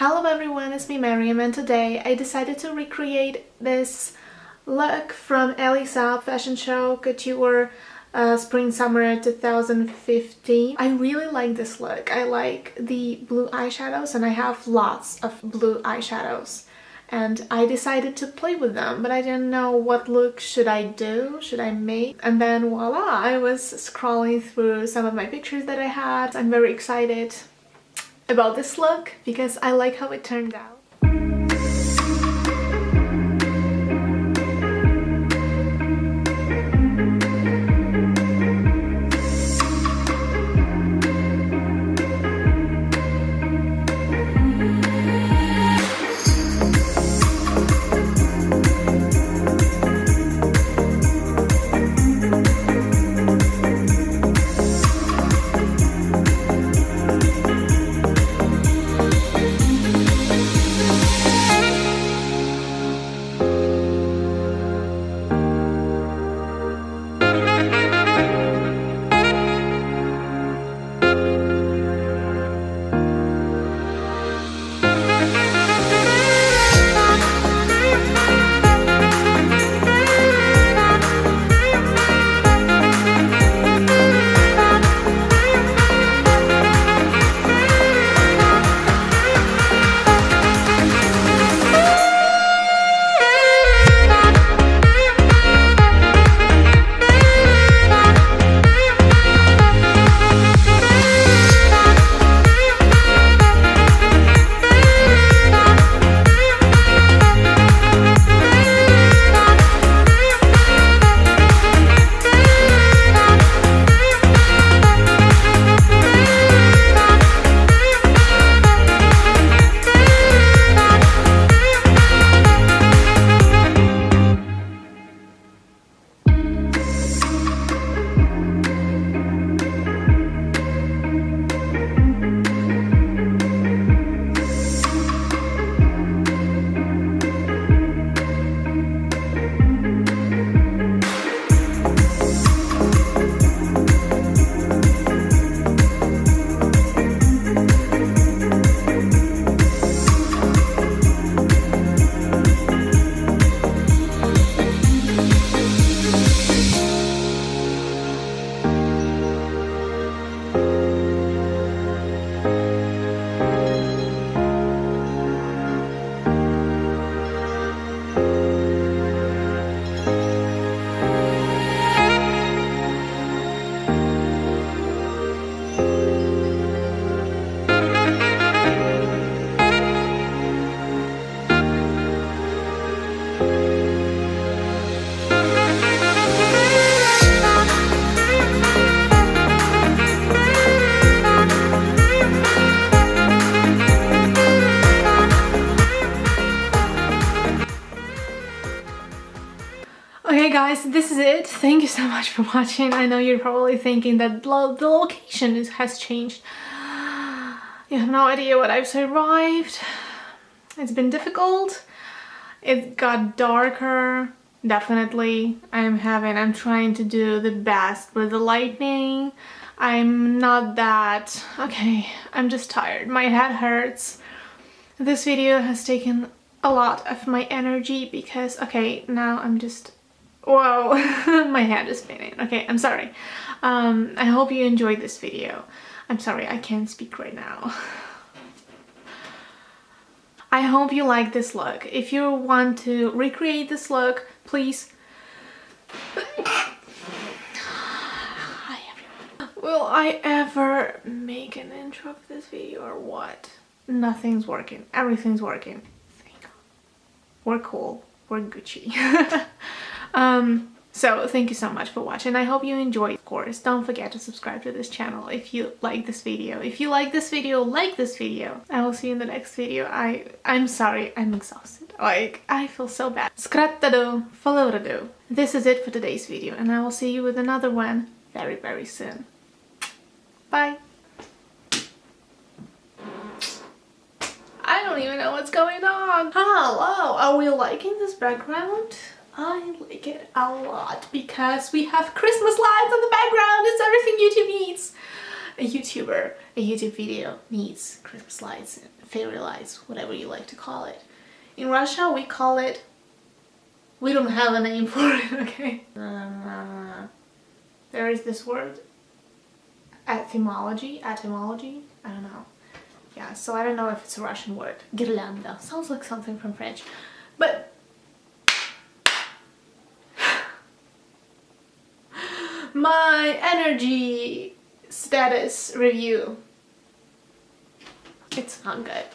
Hello everyone, it's me Mariam, and today I decided to recreate this look from Elie Saab fashion show couture spring summer 2015. I really like this look. I like the blue eyeshadows and I have lots of blue eyeshadows. And I decided to play with them, but I didn't know what look should I do, should I make. And then voila, I was scrolling through some of my pictures that I had. I'm very excited about this look because I like how it turned out. Okay guys, this is it. Thank you so much for watching. I know you're probably thinking that the location has changed. You have no idea what I've survived. It's been difficult. It got darker, definitely. I'm trying to do the best with the lighting. I'm not that... okay, I'm just tired. My head hurts. This video has taken a lot of my energy because... okay, now I'm just... whoa, my head is spinning. Okay, I'm sorry. I hope you enjoyed this video. I'm sorry, I can't speak right now. I hope you like this look. If you want to recreate this look, please... Hi everyone. Will I ever make an intro of this video or what? Nothing's working. Everything's working. Thank God. We're cool. We're Gucci. So thank you so much for watching. I hope you enjoyed. Of course, don't forget to subscribe to this channel if you like this video. If you like this video, like this video. I will see you in the next video. I'm sorry, I'm exhausted. Like, I feel so bad. Skrattado, falorado. This is it for today's video, and I will see you with another one very, very soon. Bye. I don't even know what's going on. Hello, are we liking this background? I like it a lot because we have Christmas lights in the background. It's everything YouTube needs. a YouTuber, a YouTube video needs Christmas lights, fairy lights, whatever you like to call it. In Russia we call it, we don't have a name for it, okay? There is this word, etymology, I don't know. Yeah, so I don't know if it's a Russian word. Guirlanda, sounds like something from French. But my energy status review, it's not good.